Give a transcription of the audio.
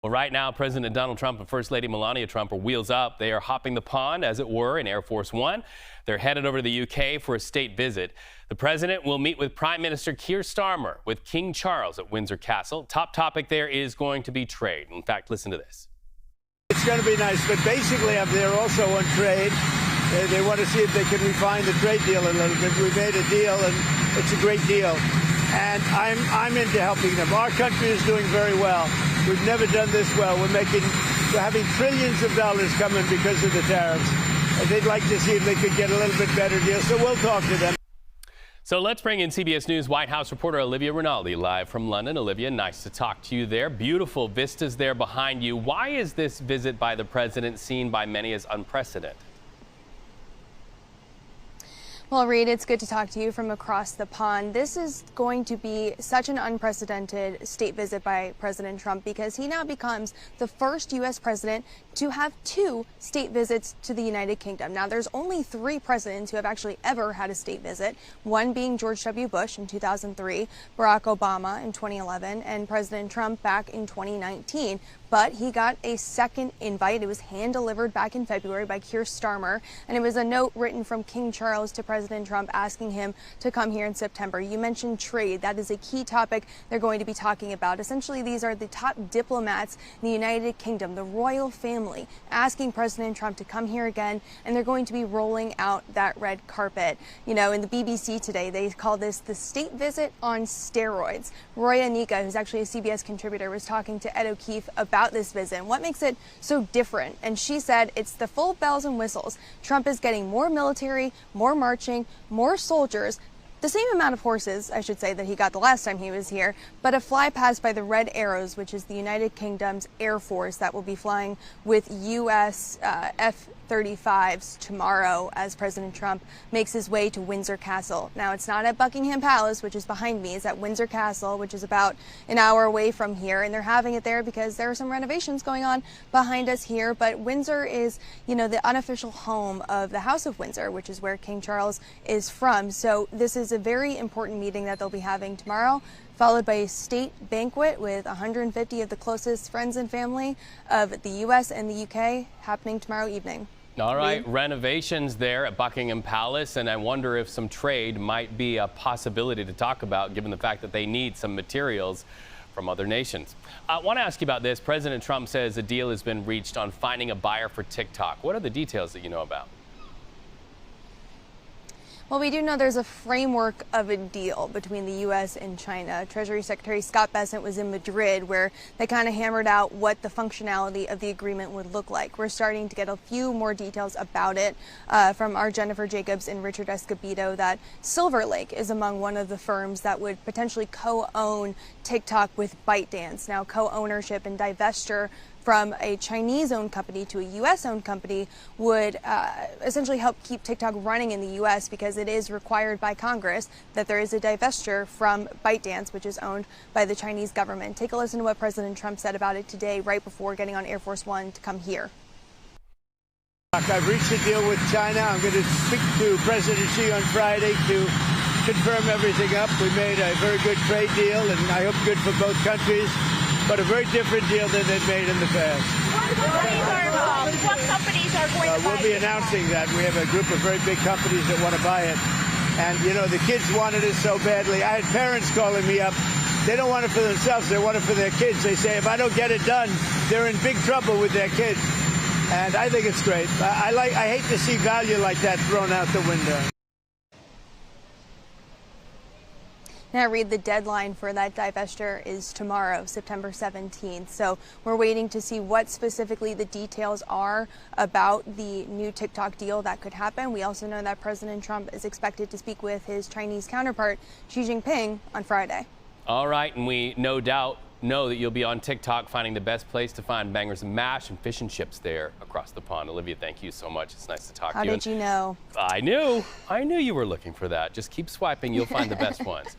Well, right now, President Donald Trump and First Lady Melania Trump are wheels up. They are hopping the pond, as it were, in Air Force One. They're headed over to the UK for a state visit. The president will meet with Prime Minister Keir Starmer with King Charles at Windsor Castle. Top topic there is going to be trade. In fact, listen to this. It's going to be nice, but basically up there also on trade. They want to see if they can refine the trade deal a little bit. We made a deal, and it's a great deal. And I'm into helping them. Our country is doing very well. We've never done this well. We're having trillions of dollars coming because of the tariffs. And they'd like to see if they could get a little bit better deal. So we'll talk to them. So let's bring in CBS News White House reporter Olivia Rinaldi live from London. Olivia, nice to talk to you there. Beautiful vistas there behind you. Why is this visit by the president seen by many as unprecedented? Well, Reed, it's good to talk to you from across the pond. This is going to be such an unprecedented state visit by President Trump because he now becomes the first U.S. president to have two state visits to the United Kingdom. Now, there's only 3 presidents who have actually ever had a state visit, one being George W. Bush in 2003, Barack Obama in 2011, and President Trump back in 2019. But he got a second invite. It was hand-delivered back in February by Keir Starmer, and it was a note written from King Charles to President Trump asking him to come here in September. You mentioned trade. That is a key topic they're going to be talking about. Essentially, these are the top diplomats in the United Kingdom, the royal family, asking President Trump to come here again, and they're going to be rolling out that red carpet. You know, in the BBC today, they call this the state visit on steroids. Roya Nika, who's actually a CBS contributor, was talking to Ed O'Keefe about this visit and what makes it so different. And she said it's the full bells and whistles. Trump is getting more military, more marching, more soldiers, the same amount of horses, I should say, that he got the last time he was here, but a fly past by the Red Arrows, which is the United Kingdom's Air Force that will be flying with U.S. F-35s tomorrow as President Trump makes his way to Windsor Castle. Now, it's not at Buckingham Palace, which is behind me. It's at Windsor Castle, which is about an hour away from here, and they're having it there because there are some renovations going on behind us here. But Windsor is, you know, the unofficial home of the House of Windsor, which is where King Charles is from. So this is a very important meeting that they'll be having tomorrow, followed by a state banquet with 150 of the closest friends and family of the U.S. and the U.K. happening tomorrow evening. All right, renovations there at Buckingham Palace, and I wonder if some trade might be a possibility to talk about, given the fact that they need some materials from other nations. I want to ask you about this. President Trump says a deal has been reached on finding a buyer for TikTok. What are the details that you know about? Well, we do know there's a framework of a deal between the U.S. and China. Treasury Secretary Scott Bessent was in Madrid, where they kind of hammered out what the functionality of the agreement would look like. We're starting to get a few more details about it from our Jennifer Jacobs and Richard Escobedo, that Silver Lake is among one of the firms that would potentially co-own TikTok with ByteDance. Now, co-ownership and divestiture from a Chinese-owned company to a U.S.-owned company would essentially help keep TikTok running in the U.S. because it is required by Congress that there is a divestiture from ByteDance, which is owned by the Chinese government. Take a listen to what President Trump said about it today, right before getting on Air Force One to come here. I've reached a deal with China. I'm going to speak to President Xi on Friday to confirm everything up. We made a very good trade deal, and I hope good for both countries, but a very different deal than they've made in the past. What companies are going to buy it? We'll be announcing that. We have a group of very big companies that want to buy it. And, you know, the kids wanted it so badly. I had parents calling me up. They don't want it for themselves. They want it for their kids. They say, if I don't get it done, they're in big trouble with their kids. And I think it's great. I hate to see value like that thrown out the window. Now, Reed, the deadline for that divestiture is tomorrow, September 17th. So we're waiting to see what specifically the details are about the new TikTok deal that could happen. We also know that President Trump is expected to speak with his Chinese counterpart, Xi Jinping, on Friday. All right, and we no doubt know that you'll be on TikTok finding the best place to find bangers and mash and fish and chips there across the pond. Olivia, thank you so much. It's nice to talk to you. How did you know? I knew you were looking for that. Just keep swiping. You'll find the best ones.